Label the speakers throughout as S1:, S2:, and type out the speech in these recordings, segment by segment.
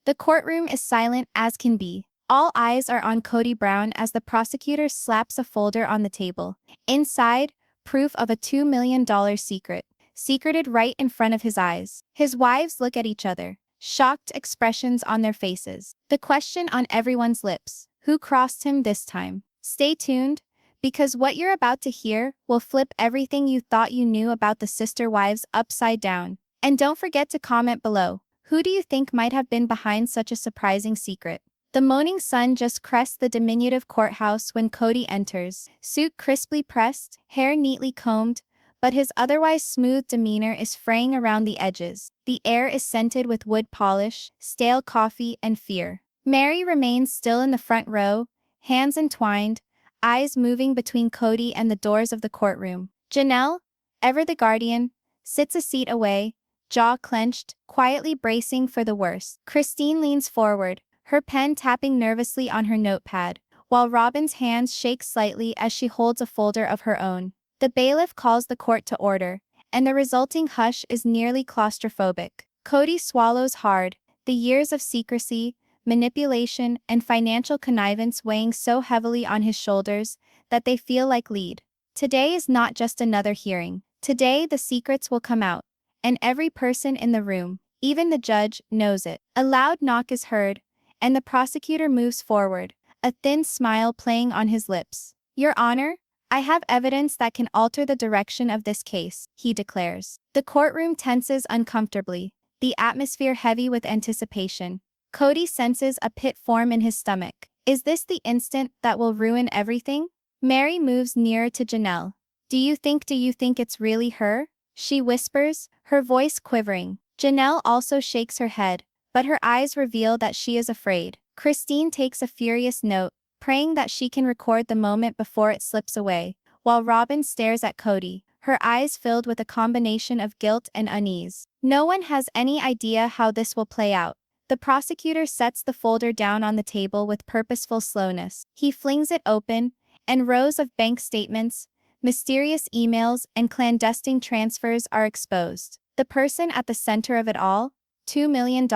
S1: The courtroom is silent as can be. All eyes are on Kody Brown as the prosecutor slaps a folder on the table. Inside, proof of a $2 million secret, secreted right in front of his eyes. His wives look at each other, shocked expressions on their faces. The question on everyone's lips: who crossed him this time? Stay tuned, because what you're about to hear will flip everything you thought you knew about the sister wives upside down. And don't forget to comment below. Who do you think might have been behind such a surprising secret? The morning sun just crests the diminutive courthouse when Kody enters, suit crisply pressed, hair neatly combed, but his otherwise smooth demeanor is fraying around the edges. The air is scented with wood polish, stale coffee, and fear. Meri remains still in the front row, hands entwined, eyes moving between Kody and the doors of the courtroom. Janelle, ever the guardian, sits a seat away, jaw clenched, quietly bracing for the worst. Christine leans forward, her pen tapping nervously on her notepad, while Robyn's hands shake slightly as she holds a folder of her own. The bailiff calls the court to order, and the resulting hush is nearly claustrophobic. Kody swallows hard, the years of secrecy, manipulation, and financial connivance weighing so heavily on his shoulders that they feel like lead. Today is not just another hearing. Today the secrets will come out, and every person in the room, even the judge, knows it. A loud knock is heard, and the prosecutor moves forward, a thin smile playing on his lips. "Your Honor, I have evidence that can alter the direction of this case," he declares. The courtroom tenses uncomfortably, the atmosphere heavy with anticipation. Kody senses a pit form in his stomach. Is this the instant that will ruin everything? Meri moves nearer to Janelle. Do you think it's really her?" she whispers, her voice quivering. Janelle also shakes her head, but her eyes reveal that she is afraid. Christine takes a furious note, praying that she can record the moment before it slips away, while Robyn stares at Kody, her eyes filled with a combination of guilt and unease. No one has any idea how this will play out. The prosecutor sets the folder down on the table with purposeful slowness. He flings it open, and rows of bank statements, mysterious emails, and clandestine transfers are exposed. The person at the center of it all? $2 million,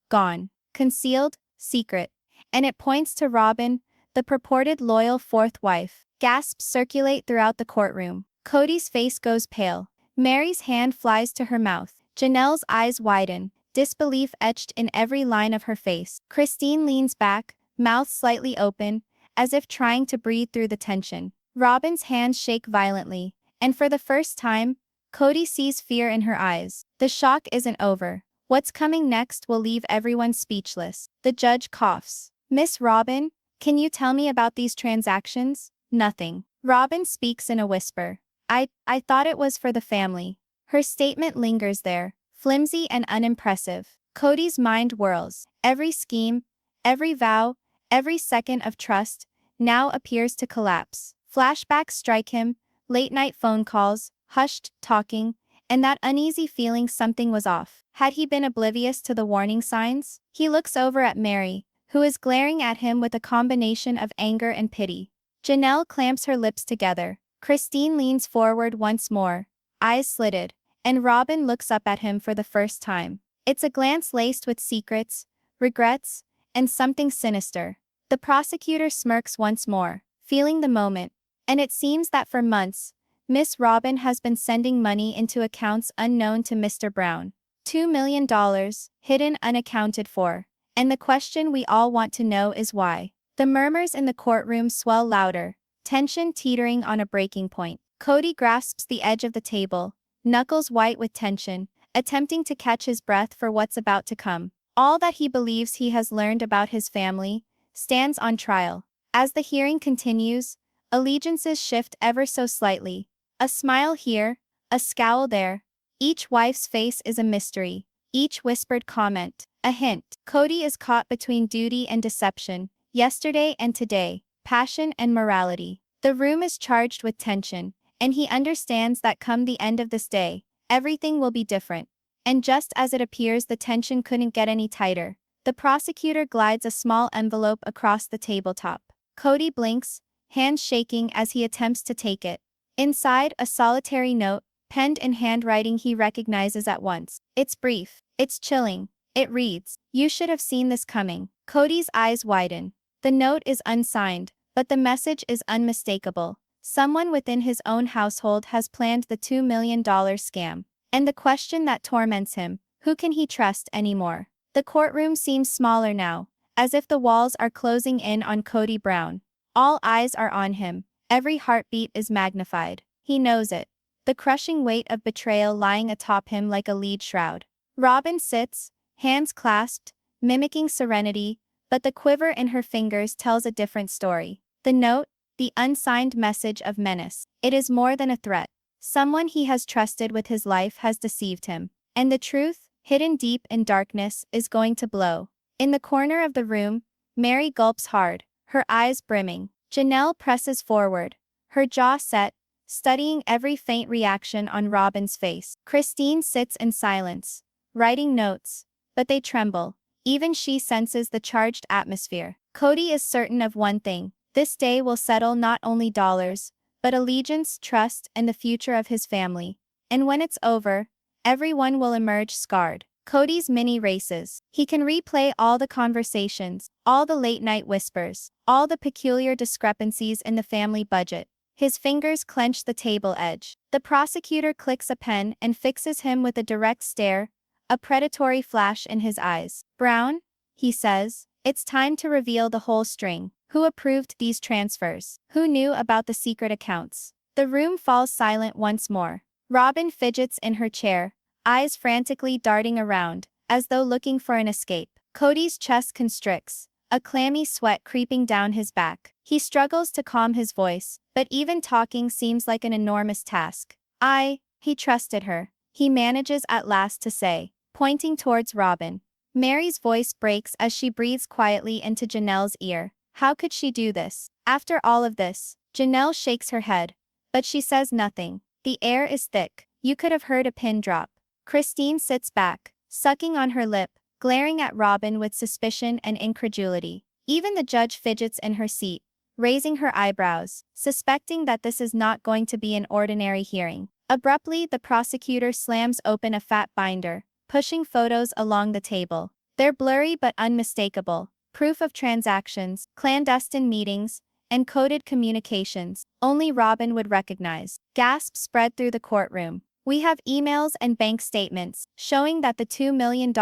S1: gone. Concealed, secret. And it points to Robyn, the purported loyal fourth wife. Gasps circulate throughout the courtroom. Kody's face goes pale. Meri's hand flies to her mouth. Janelle's eyes widen, disbelief etched in every line of her face. Christine leans back, mouth slightly open, as if trying to breathe through the tension. Robyn's hands shake violently, and for the first time, Kody sees fear in her eyes. The shock isn't over. What's coming next will leave everyone speechless. The judge coughs. "Miss Robyn, can you tell me about these transactions?" "Nothing." Robyn speaks in a whisper. I thought it was for the family." Her statement lingers there, flimsy and unimpressive. Kody's mind whirls. Every scheme, every vow, every second of trust, now appears to collapse. Flashbacks strike him, late-night phone calls, hushed talking, and that uneasy feeling something was off. Had he been oblivious to the warning signs? He looks over at Meri, who is glaring at him with a combination of anger and pity. Janelle clamps her lips together. Christine leans forward once more, eyes slitted, and Robyn looks up at him for the first time. It's a glance laced with secrets, regrets, and something sinister. The prosecutor smirks once more, feeling the moment, and it seems that for months, Miss Robyn has been sending money into accounts unknown to Mr. Brown. $2 million, hidden unaccounted for. And the question we all want to know is why. The murmurs in the courtroom swell louder, tension teetering on a breaking point. Kody grasps the edge of the table, knuckles white with tension, attempting to catch his breath for what's about to come. All that he believes he has learned about his family stands on trial. As the hearing continues, allegiances shift ever so slightly. A smile here, a scowl there. Each wife's face is a mystery, each whispered comment, a hint. Kody is caught between duty and deception, yesterday and today, passion and morality. The room is charged with tension, and he understands that come the end of this day, everything will be different. And just as it appears the tension couldn't get any tighter, the prosecutor glides a small envelope across the tabletop. Kody blinks, hands shaking as he attempts to take it. Inside, a solitary note, penned in handwriting he recognizes at once. It's brief, it's chilling, It reads, "You should have seen this coming." Kody's eyes widen. The note is unsigned, but the message is unmistakable. Someone within his own household has planned the $2 million scam. And the question that torments him, who can he trust anymore? The courtroom seems smaller now, as if the walls are closing in on Kody Brown. All eyes are on him. Every heartbeat is magnified. He knows it. The crushing weight of betrayal lying atop him like a lead shroud. Robyn sits, hands clasped, mimicking serenity, but the quiver in her fingers tells a different story. The note, the unsigned message of menace. It is more than a threat. Someone he has trusted with his life has deceived him. And the truth, hidden deep in darkness, is going to blow. In the corner of the room, Meri gulps hard, her eyes brimming. Janelle presses forward, her jaw set, studying every faint reaction on Robyn's face. Christine sits in silence, writing notes, but they tremble. Even she senses the charged atmosphere. Kody is certain of one thing: this day will settle not only dollars, but allegiance, trust, and the future of his family. And when it's over, everyone will emerge scarred. Kody's mini races. He can replay all the conversations, all the late-night whispers, all the peculiar discrepancies in the family budget. His fingers clench the table edge. The prosecutor clicks a pen and fixes him with a direct stare, a predatory flash in his eyes. "Brown," he says, "it's time to reveal the whole string. Who approved these transfers? Who knew about the secret accounts?" The room falls silent once more. Robyn fidgets in her chair, eyes frantically darting around, as though looking for an escape. Kody's chest constricts, a clammy sweat creeping down his back. He struggles to calm his voice, but even talking seems like an enormous task. He trusted her, he manages at last to say, pointing towards Robyn. Meri's voice breaks as she breathes quietly into Janelle's ear. How could she do this? After all of this? Janelle shakes her head, but she says nothing. The air is thick. You could have heard a pin drop. Christine sits back, sucking on her lip, glaring at Robyn with suspicion and incredulity. Even the judge fidgets in her seat, raising her eyebrows, suspecting that this is not going to be an ordinary hearing. Abruptly, the prosecutor slams open a fat binder, pushing photos along the table. They're blurry but unmistakable, proof of transactions, clandestine meetings, and coded communications only Robyn would recognize. Gasps spread through the courtroom. "We have emails and bank statements showing that the $2 million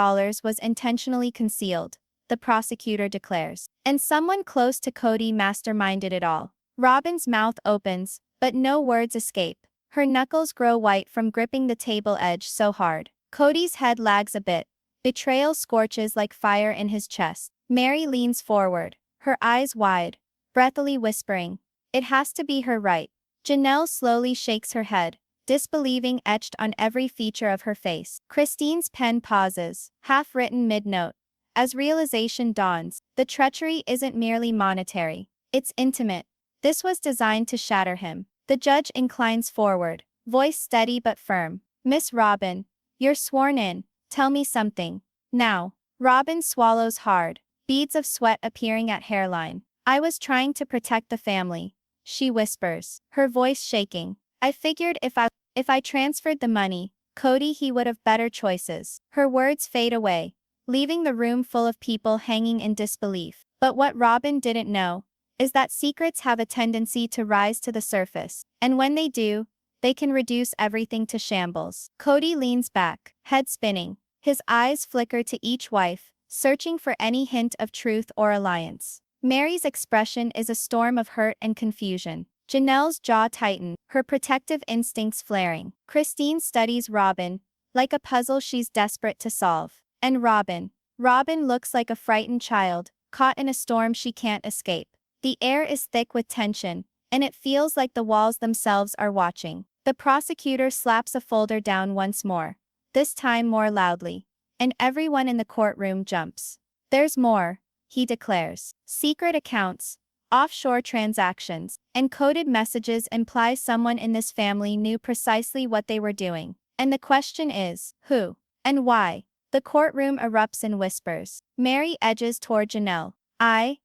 S1: was intentionally concealed," the prosecutor declares. "And someone close to Kody masterminded it all." Robyn's mouth opens, but no words escape. Her knuckles grow white from gripping the table edge so hard. Kody's head lags a bit. Betrayal scorches like fire in his chest. Meri leans forward, her eyes wide, breathily whispering, "It has to be her, right?" Janelle slowly shakes her head, disbelieving etched on every feature of her face. Christine's pen pauses, half-written mid-note. As realization dawns, the treachery isn't merely monetary, it's intimate. This was designed to shatter him. The judge inclines forward, voice steady but firm. "Miss Robyn, you're sworn in. Tell me something. Now." Robyn swallows hard, beads of sweat appearing at hairline. "I was trying to protect the family," she whispers, her voice shaking. "I figured if I transferred the money, Kody, he would have better choices." Her words fade away, leaving the room full of people hanging in disbelief. But what Robyn didn't know is that secrets have a tendency to rise to the surface, and when they do, they can reduce everything to shambles. Kody leans back, head spinning. His eyes flicker to each wife, searching for any hint of truth or alliance. Meri's expression is a storm of hurt and confusion. Janelle's jaw tightened, her protective instincts flaring. Christine studies Robyn, like a puzzle she's desperate to solve. And Robyn looks like a frightened child, caught in a storm she can't escape. The air is thick with tension, and it feels like the walls themselves are watching. The prosecutor slaps a folder down once more, this time more loudly, and everyone in the courtroom jumps. "There's more," he declares. "Secret accounts, offshore transactions, and coded messages imply someone in this family knew precisely what they were doing. And the question is, who? And why?" The courtroom erupts in whispers. Meri edges toward Janelle. I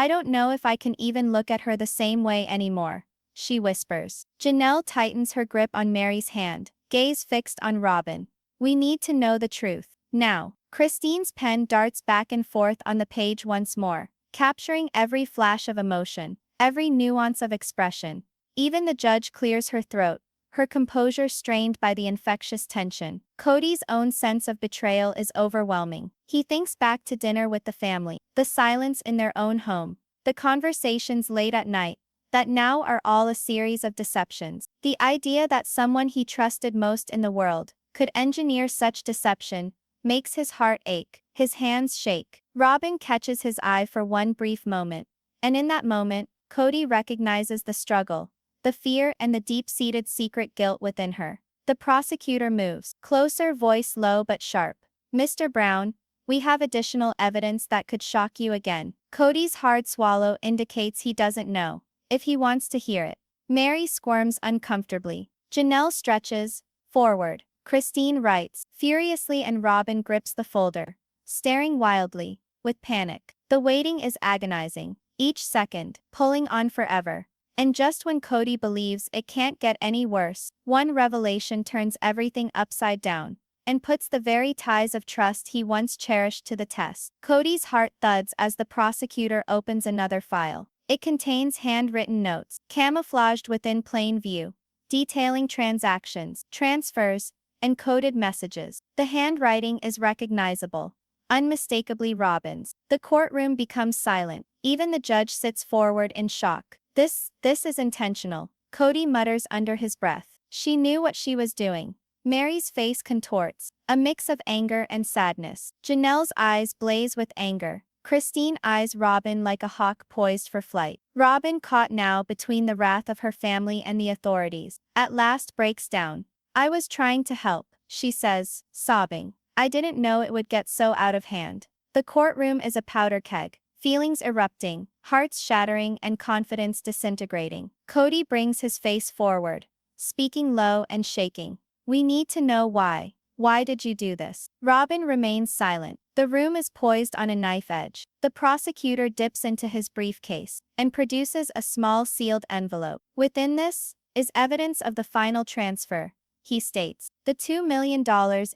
S1: don't know if I can even look at her the same way anymore," she whispers. Janelle tightens her grip on Meri's hand, gaze fixed on Robyn. "We need to know the truth. Now." Christine's pen darts back and forth on the page once more, capturing every flash of emotion, every nuance of expression. Even the judge clears her throat, her composure strained by the infectious tension. Kody's own sense of betrayal is overwhelming. He thinks back to dinner with the family, the silence in their own home, the conversations late at night, that now are all a series of deceptions. The idea that someone he trusted most in the world could engineer such deception makes his heart ache, his hands shake. Robyn catches his eye for one brief moment, and in that moment, Kody recognizes the struggle, the fear and the deep-seated secret guilt within her. The prosecutor moves, closer, voice low but sharp. "Mr. Brown, we have additional evidence that could shock you again." Kody's hard swallow indicates he doesn't know if he wants to hear it. Meri squirms uncomfortably. Janelle stretches forward. Christine writes furiously and Robyn grips the folder, staring wildly, with panic. The waiting is agonizing, each second pulling on forever. And just when Kody believes it can't get any worse, one revelation turns everything upside down and puts the very ties of trust he once cherished to the test. Kody's heart thuds as the prosecutor opens another file. It contains handwritten notes, camouflaged within plain view, detailing transactions, transfers, and coded messages. The handwriting is recognizable, unmistakably Robyn's. The courtroom becomes silent. Even the judge sits forward in shock. This is intentional, Kody mutters under his breath. She knew what she was doing. Meri's face contorts, a mix of anger and sadness. Janelle's eyes blaze with anger. Christine eyes Robyn like a hawk poised for flight. Robyn, caught now between the wrath of her family and the authorities, at last breaks down. "I was trying to help," she says, sobbing. "I didn't know it would get so out of hand." The courtroom is a powder keg, feelings erupting, hearts shattering and confidence disintegrating. Kody brings his face forward, speaking low and shaking. "We need to know why. Why did you do this?" Robyn remains silent. The room is poised on a knife edge. The prosecutor dips into his briefcase and produces a small sealed envelope. Within this is evidence of the final transfer, he states. The $2 million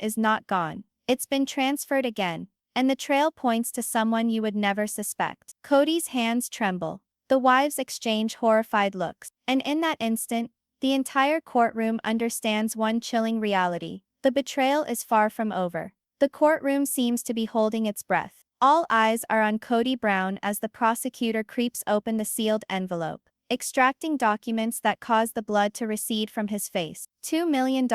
S1: is not gone. It's been transferred again, and the trail points to someone you would never suspect. Kody's hands tremble. The wives exchange horrified looks, and in that instant, the entire courtroom understands one chilling reality. The betrayal is far from over. The courtroom seems to be holding its breath. All eyes are on Kody Brown as the prosecutor creeps open the sealed envelope, extracting documents that cause the blood to recede from his face. $2 million.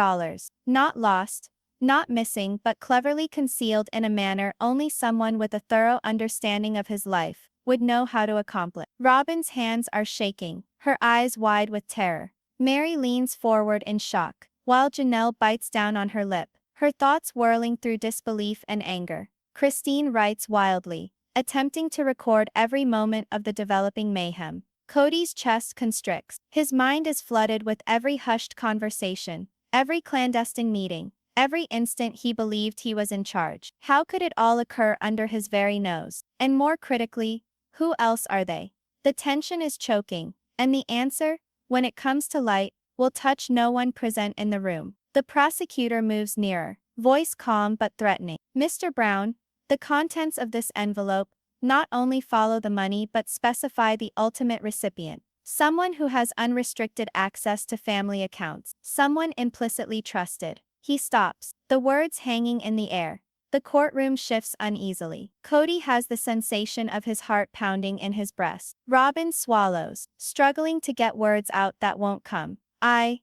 S1: Not lost, not missing, but cleverly concealed in a manner only someone with a thorough understanding of his life would know how to accomplish. Robyn's hands are shaking, her eyes wide with terror. Meri leans forward in shock, while Janelle bites down on her lip, her thoughts whirling through disbelief and anger. Christine writes wildly, attempting to record every moment of the developing mayhem. Kody's chest constricts. His mind is flooded with every hushed conversation, every clandestine meeting, every instant he believed he was in charge. How could it all occur under his very nose? And more critically, who else are they? The tension is choking, and the answer, when it comes to light, will touch no one present in the room. The prosecutor moves nearer, voice calm but threatening. "Mr. Brown, the contents of this envelope not only follow the money but specify the ultimate recipient. Someone who has unrestricted access to family accounts. Someone implicitly trusted." He stops, the words hanging in the air. The courtroom shifts uneasily. Kody has the sensation of his heart pounding in his breast. Robyn swallows, struggling to get words out that won't come. I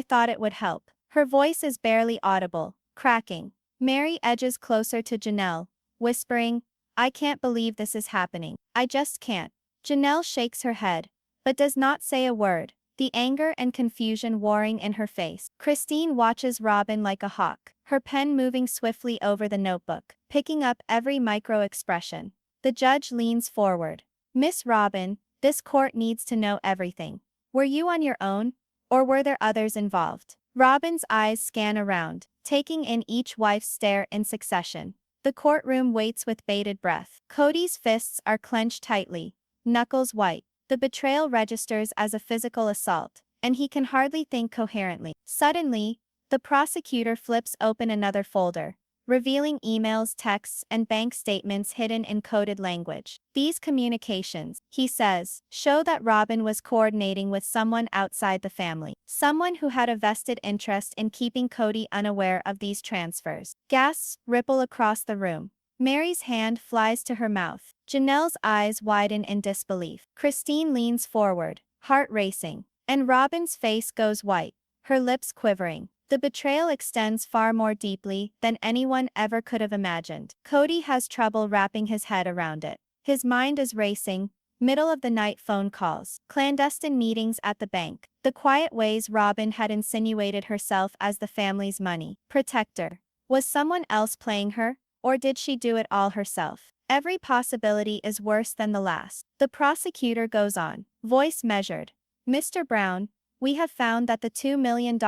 S1: thought it would help." Her voice is barely audible, cracking. Meri edges closer to Janelle, whispering, "I can't believe this is happening. I just can't." Janelle shakes her head, but does not say a word, the anger and confusion warring in her face. Christine watches Robyn like a hawk, her pen moving swiftly over the notebook, picking up every micro-expression. The judge leans forward. "Miss Robyn, this court needs to know everything. Were you on your own, or were there others involved?" Robyn's eyes scan around, taking in each wife's stare in succession. The courtroom waits with bated breath. Kody's fists are clenched tightly, knuckles white. The betrayal registers as a physical assault, and he can hardly think coherently. Suddenly, the prosecutor flips open another folder, revealing emails, texts, and bank statements hidden in coded language. These communications, he says, show that Robyn was coordinating with someone outside the family, someone who had a vested interest in keeping Kody unaware of these transfers. Gasps ripple across the room. Meri's hand flies to her mouth. Janelle's eyes widen in disbelief. Christine leans forward, heart racing, and Robyn's face goes white, her lips quivering. The betrayal extends far more deeply than anyone ever could have imagined. Kody has trouble wrapping his head around it. His mind is racing, middle-of-the-night phone calls, clandestine meetings at the bank, the quiet ways Robyn had insinuated herself as the family's money protector. Was someone else playing her, or did she do it all herself? Every possibility is worse than the last. The prosecutor goes on, voice measured. Mr. Brown, we have found that the $2 million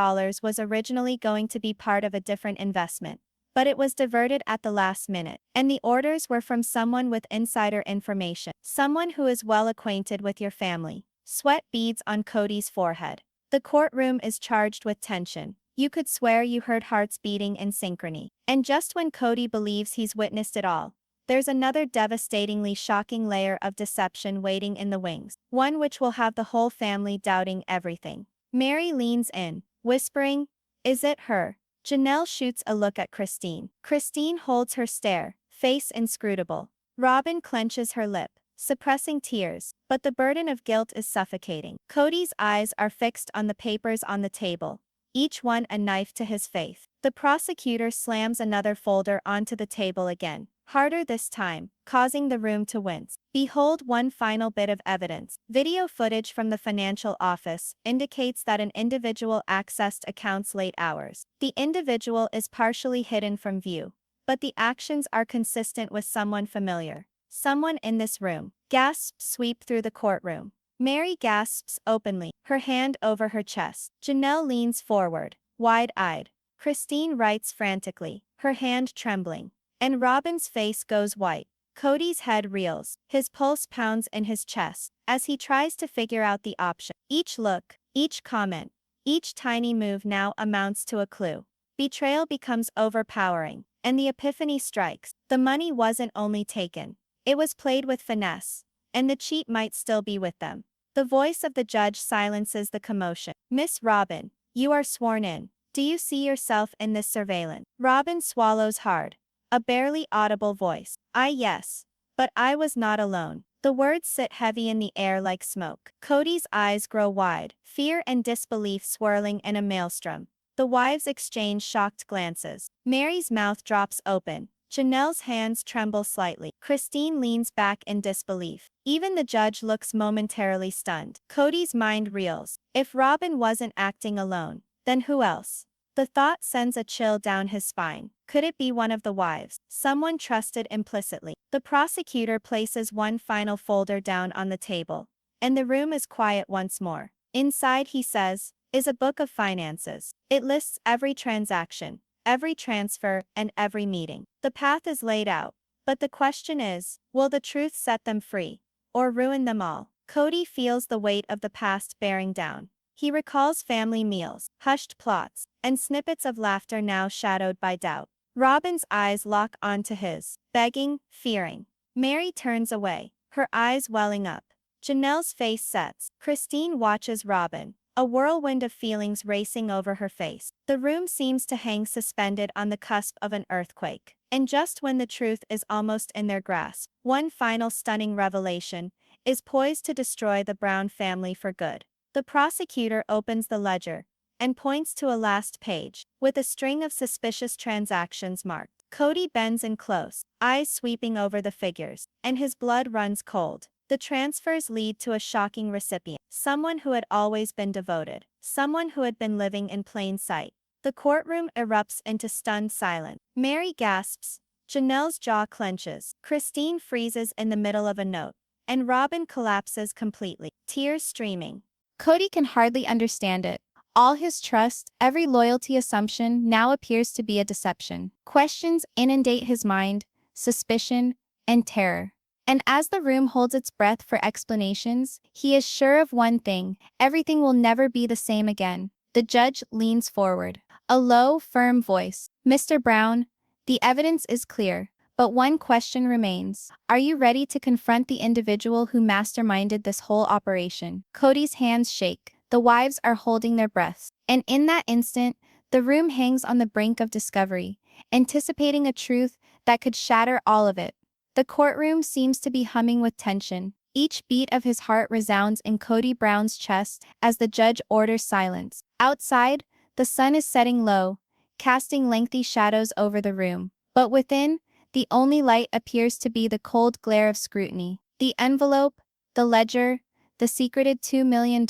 S1: was originally going to be part of a different investment, but it was diverted at the last minute, and the orders were from someone with insider information, someone who is well acquainted with your family. Sweat beads on Kody's forehead. The courtroom is charged with tension. You could swear you heard hearts beating in synchrony. And just when Kody believes he's witnessed it all, there's another devastatingly shocking layer of deception waiting in the wings, one which will have the whole family doubting everything. Meri leans in, whispering, "Is it her?" Janelle shoots a look at Christine. Christine holds her stare, face inscrutable. Robyn clenches her lip, suppressing tears, but the burden of guilt is suffocating. Kody's eyes are fixed on the papers on the table, each one a knife to his face. The prosecutor slams another folder onto the table again, harder this time, causing the room to wince. Behold one final bit of evidence. Video footage from the financial office indicates that an individual accessed accounts late hours. The individual is partially hidden from view, but the actions are consistent with someone familiar. Someone in this room. Gasps sweep through the courtroom. Meri gasps openly, her hand over her chest. Janelle leans forward, wide-eyed. Christine writes frantically, her hand trembling. And Robyn's face goes white. Kody's head reels, his pulse pounds in his chest, as he tries to figure out the option. Each look, each comment, each tiny move now amounts to a clue. Betrayal becomes overpowering, and the epiphany strikes. The money wasn't only taken, it was played with finesse, and the cheat might still be with them. The voice of the judge silences the commotion. "Miss Robyn, you are sworn in. Do you see yourself in this surveillance?" Robyn swallows hard. A barely audible voice. Yes. But I was not alone." The words sit heavy in the air like smoke. Kody's eyes grow wide, fear and disbelief swirling in a maelstrom. The wives exchange shocked glances. Meri's mouth drops open. Janelle's hands tremble slightly. Christine leans back in disbelief. Even the judge looks momentarily stunned. Kody's mind reels. If Robyn wasn't acting alone, then who else? The thought sends a chill down his spine. Could it be one of the wives, someone trusted implicitly? The prosecutor places one final folder down on the table, and the room is quiet once more. Inside, he says, is a book of finances. It lists every transaction, every transfer, and every meeting. The path is laid out, but the question is, will the truth set them free, or ruin them all? Kody feels the weight of the past bearing down. He recalls family meals, hushed plots, and snippets of laughter now shadowed by doubt. Robyn's eyes lock onto his, begging, fearing. Meri turns away, her eyes welling up. Janelle's face sets. Christine watches Robyn, a whirlwind of feelings racing over her face. The room seems to hang suspended on the cusp of an earthquake. And just when the truth is almost in their grasp, one final stunning revelation is poised to destroy the Brown family for good. The prosecutor opens the ledger and points to a last page, with a string of suspicious transactions marked. Kody bends in close, eyes sweeping over the figures, and his blood runs cold. The transfers lead to a shocking recipient, someone who had always been devoted, someone who had been living in plain sight. The courtroom erupts into stunned silence. Meri gasps, Janelle's jaw clenches, Christine freezes in the middle of a note, and Robyn collapses completely, tears streaming. Kody can hardly understand it. All his trust, every loyalty assumption now appears to be a deception. Questions inundate his mind, suspicion, and terror. And as the room holds its breath for explanations, he is sure of one thing: everything will never be the same again. The judge leans forward. A low, firm voice. "Mr. Brown, The evidence is clear, but one question remains. Are you ready to confront the individual who masterminded this whole operation? Kody's hands shake. The wives are holding their breaths. And in that instant, the room hangs on the brink of discovery, anticipating a truth that could shatter all of it. The courtroom seems to be humming with tension. Each beat of his heart resounds in Kody Brown's chest as the judge orders silence. Outside, the sun is setting low, casting lengthy shadows over the room. But within, the only light appears to be the cold glare of scrutiny. The envelope, the ledger, the secreted $2 million,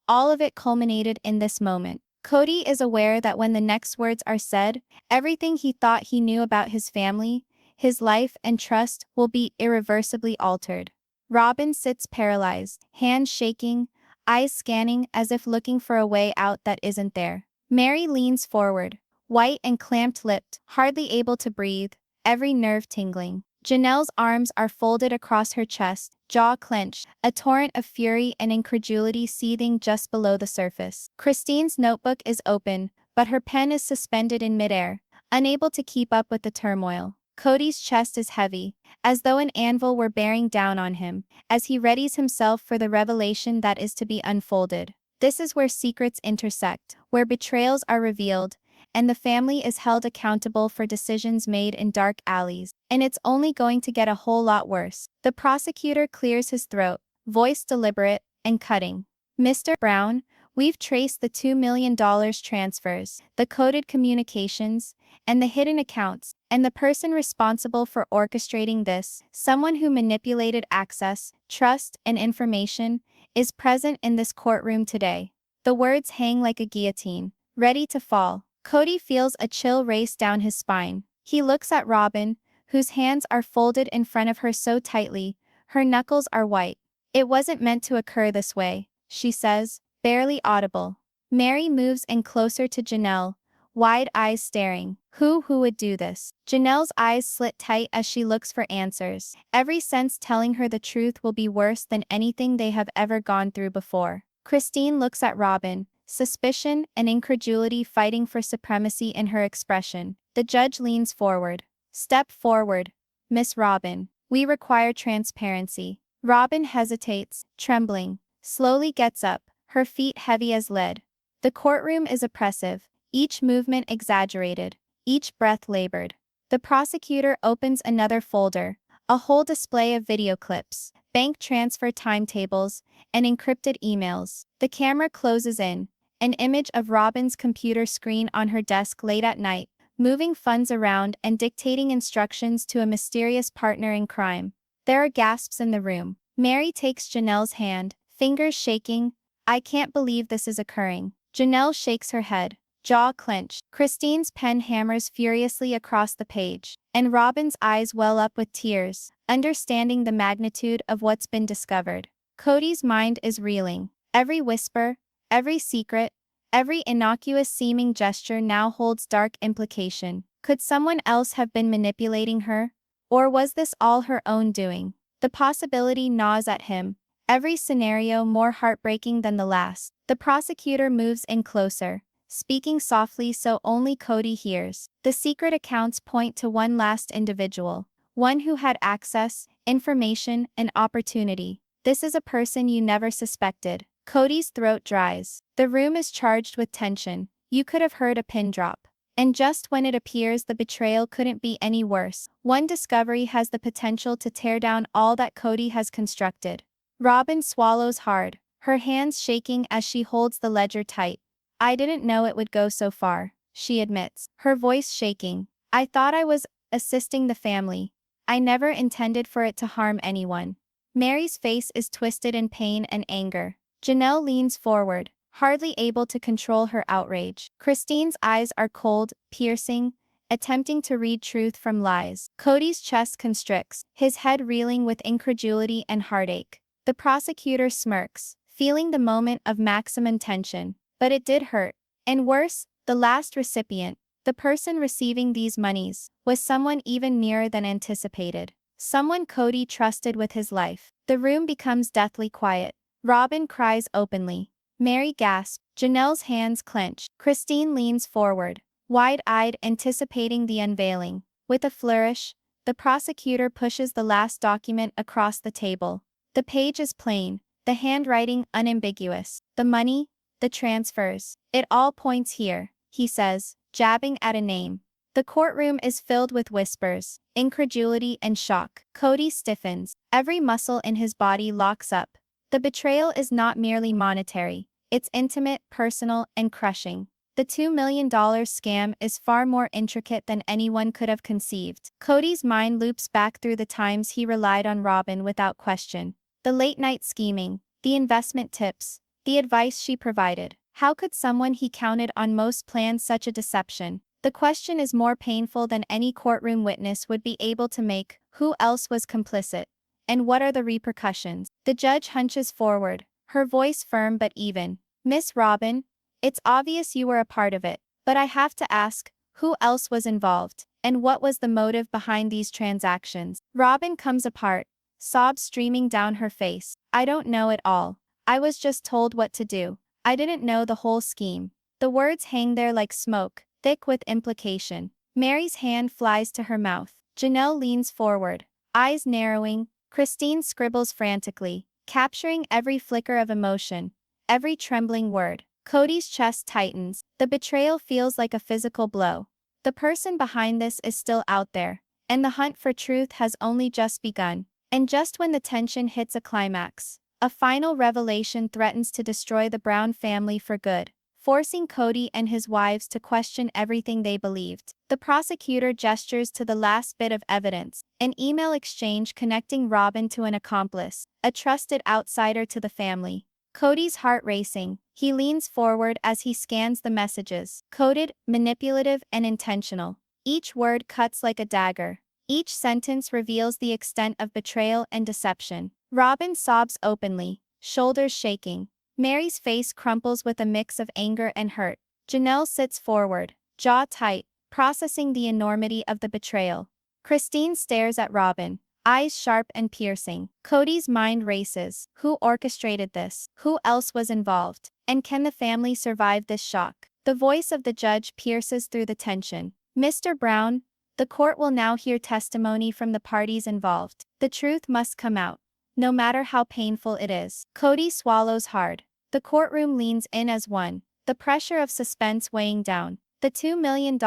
S1: all of it culminated in this moment. Kody is aware that when the next words are said, everything he thought he knew about his family, his life and trust will be irreversibly altered. Robyn sits paralyzed, hands shaking, eyes scanning as if looking for a way out that isn't there. Meri leans forward, white and clamped-lipped, hardly able to breathe, every nerve tingling. Janelle's arms are folded across her chest, jaw clenched, a torrent of fury and incredulity seething just below the surface. Christine's notebook is open, but her pen is suspended in midair, unable to keep up with the turmoil. Kody's chest is heavy, as though an anvil were bearing down on him, as he readies himself for the revelation that is to be unfolded. This is where secrets intersect, where betrayals are revealed, and the family is held accountable for decisions made in dark alleys. And it's only going to get a whole lot worse. The prosecutor clears his throat, voice deliberate and cutting. Mr. Brown, we've traced the $2 million transfers, the coded communications, and the hidden accounts, and the person responsible for orchestrating this, someone who manipulated access, trust, and information, is present in this courtroom today. The words hang like a guillotine, ready to fall. Kody feels a chill race down his spine. He looks at Robyn, whose hands are folded in front of her so tightly, her knuckles are white. It wasn't meant to occur this way, she says, barely audible. Meri moves in closer to Janelle, wide eyes staring. Who would do this? Janelle's eyes slit tight as she looks for answers, every sense telling her the truth will be worse than anything they have ever gone through before. Christine looks at Robyn, suspicion and incredulity fighting for supremacy in her expression. The judge leans forward. Step forward, Miss Robyn. We require transparency. Robyn hesitates, trembling, slowly gets up, her feet heavy as lead. The courtroom is oppressive, each movement exaggerated, each breath labored. The prosecutor opens another folder, a whole display of video clips, bank transfer timetables, and encrypted emails. The camera closes in, an image of Robyn's computer screen on her desk late at night, moving funds around and dictating instructions to a mysterious partner in crime. There are gasps in the room. Meri takes Janelle's hand, fingers shaking. I can't believe this is occurring. Janelle shakes her head, jaw clenched. Christine's pen hammers furiously across the page, and Robyn's eyes well up with tears, understanding the magnitude of what's been discovered. Kody's mind is reeling. Every whisper, every secret, every innocuous-seeming gesture now holds dark implication. Could someone else have been manipulating her? Or was this all her own doing? The possibility gnaws at him, every scenario more heartbreaking than the last. The prosecutor moves in closer, speaking softly so only Kody hears. The secret accounts point to one last individual, one who had access, information, and opportunity. This is a person you never suspected. Kody's throat dries. The room is charged with tension. You could have heard a pin drop. And just when it appears the betrayal couldn't be any worse, one discovery has the potential to tear down all that Kody has constructed. Robyn swallows hard, her hands shaking as she holds the ledger tight. I didn't know it would go so far, she admits, her voice shaking. I thought I was assisting the family. I never intended for it to harm anyone. Meri's face is twisted in pain and anger. Janelle leans forward, hardly able to control her outrage. Christine's eyes are cold, piercing, attempting to read truth from lies. Kody's chest constricts, his head reeling with incredulity and heartache. The prosecutor smirks, feeling the moment of maximum tension. But it did hurt. And worse, the last recipient, the person receiving these monies, was someone even nearer than anticipated. Someone Kody trusted with his life. The room becomes deathly quiet. Robyn cries openly. Meri gasps. Janelle's hands clench. Christine leans forward, wide-eyed, anticipating the unveiling. With a flourish, the prosecutor pushes the last document across the table. The page is plain, the handwriting unambiguous. The money, the transfers, it all points here, he says, jabbing at a name. The courtroom is filled with whispers, incredulity and shock. Kody stiffens, every muscle in his body locks up. The betrayal is not merely monetary, it's intimate, personal, and crushing. The $2 million scam is far more intricate than anyone could have conceived. Kody's mind loops back through the times he relied on Robyn without question. The late-night scheming, the investment tips, the advice she provided. How could someone he counted on most plan such a deception? The question is more painful than any courtroom witness would be able to make. Who else was complicit? And what are the repercussions? The judge hunches forward, her voice firm but even. Miss Robyn, it's obvious you were a part of it, but I have to ask, who else was involved? And what was the motive behind these transactions? Robyn comes apart, sobs streaming down her face. I don't know it all. I was just told what to do. I didn't know the whole scheme. The words hang there like smoke, thick with implication. Meri's hand flies to her mouth. Janelle leans forward, eyes narrowing. Christine scribbles frantically, capturing every flicker of emotion, every trembling word. Kody's chest tightens. The betrayal feels like a physical blow. The person behind this is still out there, and the hunt for truth has only just begun. And just when the tension hits a climax, a final revelation threatens to destroy the Brown family for good, forcing Kody and his wives to question everything they believed. The prosecutor gestures to the last bit of evidence, an email exchange connecting Robyn to an accomplice, a trusted outsider to the family. Kody's heart racing, he leans forward as he scans the messages, coded, manipulative, and intentional. Each word cuts like a dagger. Each sentence reveals the extent of betrayal and deception. Robyn sobs openly, shoulders shaking. Meri's face crumples with a mix of anger and hurt. Janelle sits forward, jaw tight, processing the enormity of the betrayal. Christine stares at Robyn, eyes sharp and piercing. Kody's mind races. Who orchestrated this? Who else was involved? And can the family survive this shock? The voice of the judge pierces through the tension. Mr. Brown, the court will now hear testimony from the parties involved. The truth must come out, no matter how painful it is. Kody swallows hard. The courtroom leans in as one, the pressure of suspense weighing down. The $2 million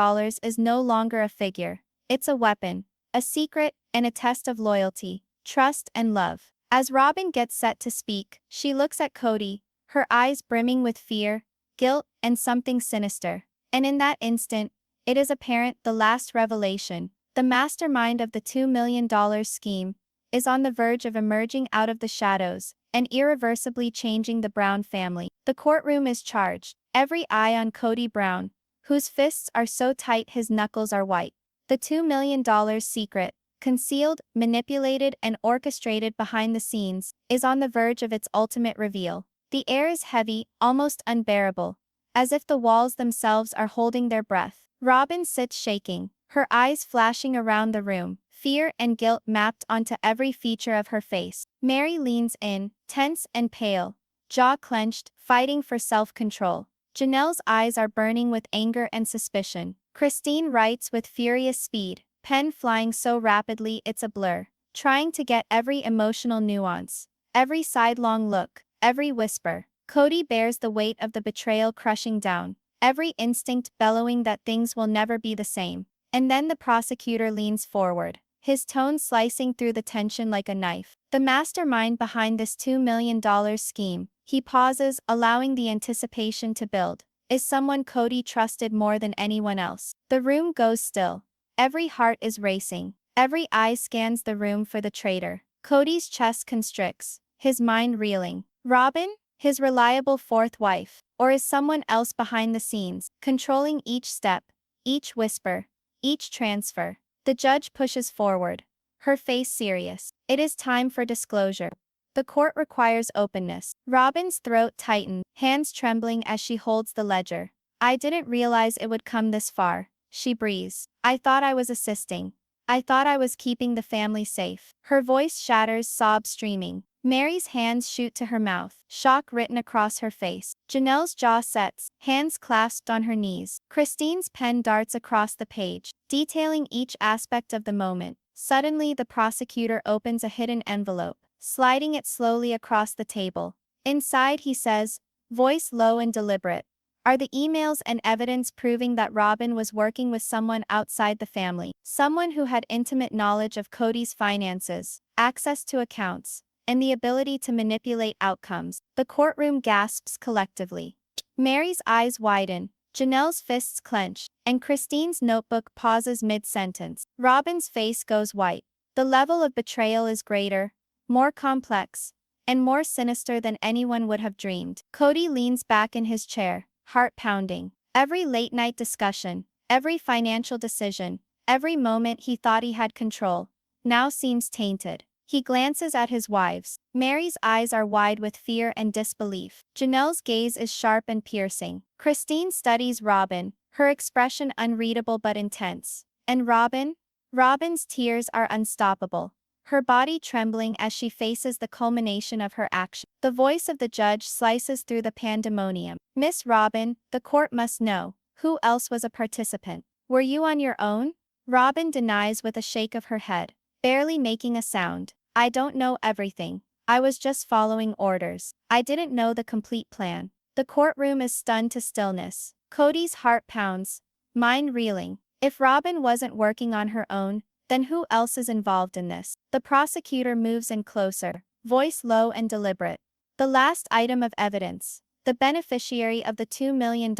S1: is no longer a figure. It's a weapon, a secret, and a test of loyalty, trust, and love. As Robyn gets set to speak, she looks at Kody, her eyes brimming with fear, guilt, and something sinister. And in that instant, it is apparent the last revelation, the mastermind of the $2 million scheme, is on the verge of emerging out of the shadows and irreversibly changing the Brown family. The courtroom is charged, every eye on Kody Brown, whose fists are so tight his knuckles are white. The $2 million secret, concealed, manipulated, and orchestrated behind the scenes, is on the verge of its ultimate reveal. The air is heavy, almost unbearable, as if the walls themselves are holding their breath. Robyn sits shaking, her eyes flashing around the room, fear and guilt mapped onto every feature of her face. Meri leans in, tense and pale, jaw clenched, fighting for self-control. Janelle's eyes are burning with anger and suspicion. Christine writes with furious speed, pen flying so rapidly it's a blur, trying to get every emotional nuance, every sidelong look, every whisper. Kody bears the weight of the betrayal crushing down, every instinct bellowing that things will never be the same. And then the prosecutor leans forward, his tone slicing through the tension like a knife. The mastermind behind this $2 million scheme, he pauses, allowing the anticipation to build, is someone Kody trusted more than anyone else. The room goes still. Every heart is racing. Every eye scans the room for the traitor. Kody's chest constricts, his mind reeling. Robyn, his reliable fourth wife, or is someone else behind the scenes, controlling each step, each whisper, each transfer? The judge pushes forward, her face serious. It is time for disclosure. The court requires openness. Robyn's throat tightens, hands trembling as she holds the ledger. I didn't realize it would come this far, she breathes. I thought I was assisting. I thought I was keeping the family safe. Her voice shatters, sobs streaming. Meri's hands shoot to her mouth, shock written across her face. Janelle's jaw sets, hands clasped on her knees. Christine's pen darts across the page, detailing each aspect of the moment. Suddenly, the prosecutor opens a hidden envelope, sliding it slowly across the table. Inside, he says, voice low and deliberate, are the emails and evidence proving that Robyn was working with someone outside the family, someone who had intimate knowledge of Kody's finances, access to accounts, and the ability to manipulate outcomes. The courtroom gasps collectively. Meri's eyes widen, Janelle's fists clench, and Christine's notebook pauses mid-sentence. Robyn's face goes white. The level of betrayal is greater, more complex, and more sinister than anyone would have dreamed. Kody leans back in his chair, heart pounding. Every late-night discussion, every financial decision, every moment he thought he had control, now seems tainted. He glances at his wives. Meri's eyes are wide with fear and disbelief. Janelle's gaze is sharp and piercing. Christine studies Robyn, her expression unreadable but intense. And Robyn? Robyn's tears are unstoppable, her body trembling as she faces the culmination of her action. The voice of the judge slices through the pandemonium. Miss Robyn, the court must know. Who else was a participant? Were you on your own? Robyn denies with a shake of her head, barely making a sound. I don't know everything. I was just following orders. I didn't know the complete plan. The courtroom is stunned to stillness. Kody's heart pounds, mind reeling. If Robyn wasn't working on her own, then who else is involved in this? The prosecutor moves in closer, voice low and deliberate. The last item of evidence, the beneficiary of the $2 million,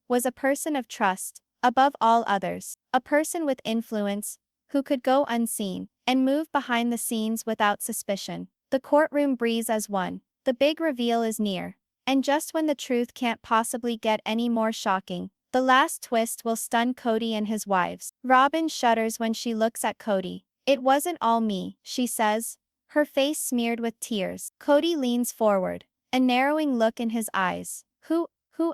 S1: was a person of trust, above all others, a person with influence, who could go unseen and move behind the scenes without suspicion. The courtroom breathes as one. The big reveal is near. And just when the truth can't possibly get any more shocking, the last twist will stun Kody and his wives. Robyn shudders when she looks at Kody. It wasn't all me, she says, her face smeared with tears. Kody leans forward, a narrowing look in his eyes. Who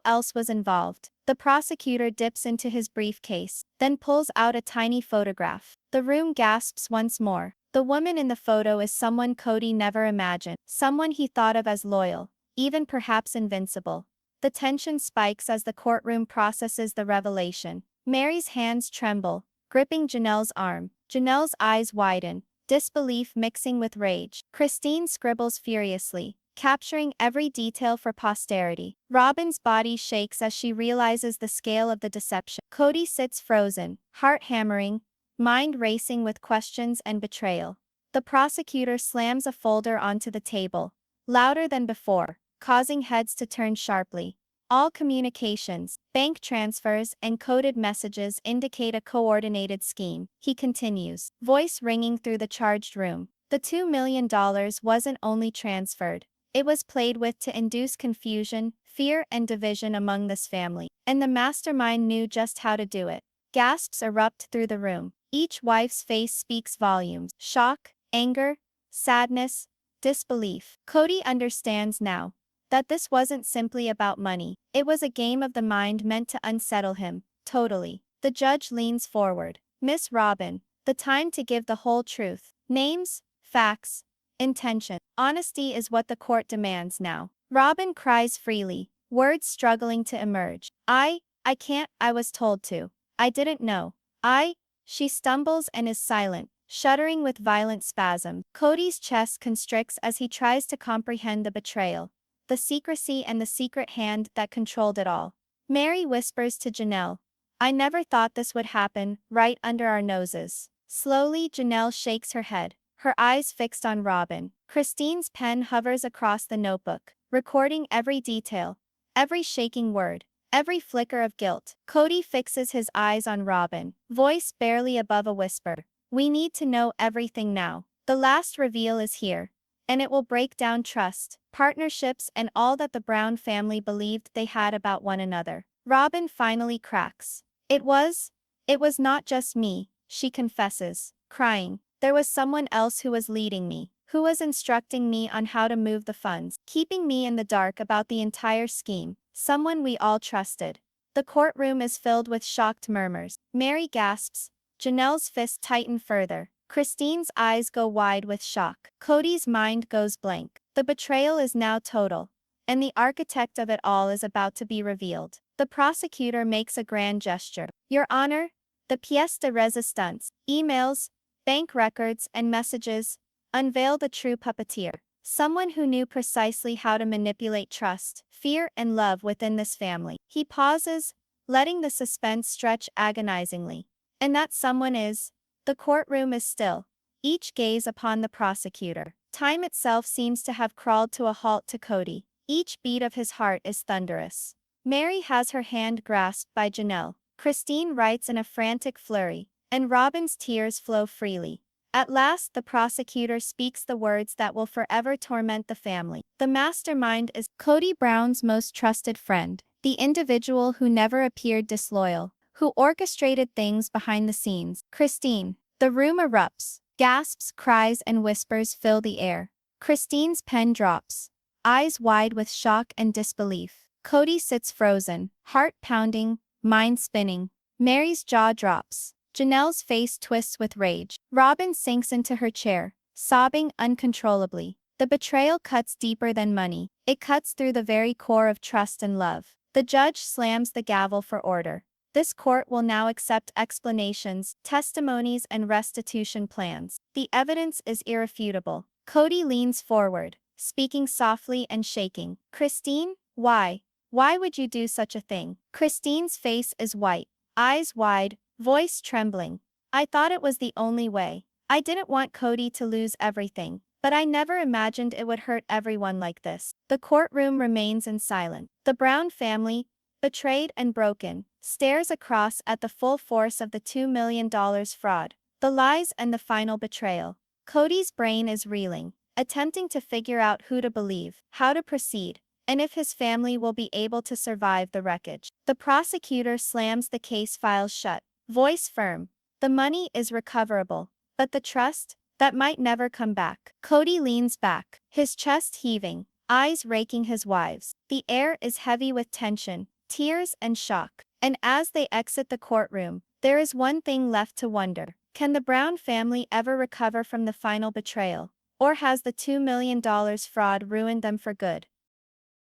S1: else was involved? The prosecutor dips into his briefcase, then pulls out a tiny photograph. The room gasps once more. The woman in the photo is someone Kody never imagined, someone he thought of as loyal, even perhaps invincible. The tension spikes as the courtroom processes the revelation. Meri's hands tremble, gripping Janelle's arm. Janelle's eyes widen, disbelief mixing with rage. Christine scribbles furiously, capturing every detail for posterity. Robyn's body shakes as she realizes the scale of the deception. Kody sits frozen, heart hammering, mind racing with questions and betrayal. The prosecutor slams a folder onto the table, louder than before, causing heads to turn sharply. All communications, bank transfers, and coded messages indicate a coordinated scheme, he continues, voice ringing through the charged room. The $2 million wasn't only transferred, it was played with to induce confusion, fear, and division among this family. And the mastermind knew just how to do it. Gasps erupt through the room. Each wife's face speaks volumes. Shock, anger, sadness, disbelief. Kody understands now that this wasn't simply about money. It was a game of the mind meant to unsettle him, totally. The judge leans forward. Miss Robyn, the time to give the whole truth. Names, facts, intention. Honesty is what the court demands now. Robyn cries freely, words struggling to emerge. I can't, I was told to. I didn't know. She stumbles and is silent, shuddering with violent spasm. Kody's chest constricts as he tries to comprehend the betrayal, the secrecy and the secret hand that controlled it all. Meri whispers to Janelle, I never thought this would happen, right under our noses. Slowly, Janelle shakes her head, her eyes fixed on Robyn. Christine's pen hovers across the notebook, recording every detail, every shaking word, every flicker of guilt. Kody fixes his eyes on Robyn, voice barely above a whisper. We need to know everything now. The last reveal is here, and it will break down trust, partnerships, and all that the Brown family believed they had about one another. Robyn finally cracks. It was not just me, she confesses, crying. There was someone else who was leading me, who was instructing me on how to move the funds, keeping me in the dark about the entire scheme, someone we all trusted. The courtroom is filled with shocked murmurs. Meri gasps. Janelle's fists tighten further, Christine's eyes go wide with shock. Kody's mind goes blank. The betrayal is now total, and the architect of it all is about to be revealed. The prosecutor makes a grand gesture. Your Honor, the pièce de résistance, emails, bank records, and messages unveil the true puppeteer. Someone who knew precisely how to manipulate trust, fear, and love within this family. He pauses, letting the suspense stretch agonizingly. And that someone is. The courtroom is still, each gaze upon the prosecutor. Time itself seems to have crawled to a halt to Kody. Each beat of his heart is thunderous. Meri has her hand grasped by Janelle. Christine writes in a frantic flurry, and Robyn's tears flow freely. At last, the prosecutor speaks the words that will forever torment the family. The mastermind is Kody Brown's most trusted friend, the individual who never appeared disloyal, who orchestrated things behind the scenes. Christine. The room erupts. Gasps, cries, and whispers fill the air. Christine's pen drops, eyes wide with shock and disbelief. Kody sits frozen, heart pounding, mind spinning. Meri's jaw drops. Janelle's face twists with rage. Robyn sinks into her chair, sobbing uncontrollably. The betrayal cuts deeper than money. It cuts through the very core of trust and love. The judge slams the gavel for order. This court will now accept explanations, testimonies, and restitution plans. The evidence is irrefutable. Kody leans forward, speaking softly and shaking. Christine, why? Why would you do such a thing? Christine's face is white, eyes wide, voice trembling. I thought it was the only way. I didn't want Kody to lose everything, but I never imagined it would hurt everyone like this. The courtroom remains in silence. The Brown family, betrayed and broken, stares across at the full force of the $2 million fraud, the lies, and the final betrayal. Kody's brain is reeling, attempting to figure out who to believe, how to proceed, and if his family will be able to survive the wreckage. The prosecutor slams the case files shut, voice firm. The money is recoverable, but the trust, that might never come back. Kody leans back, his chest heaving, eyes raking his wives. The air is heavy with tension, tears, and shock. And as they exit the courtroom, there is one thing left to wonder. Can the Brown family ever recover from the final betrayal? Or has the $2 million fraud ruined them for good?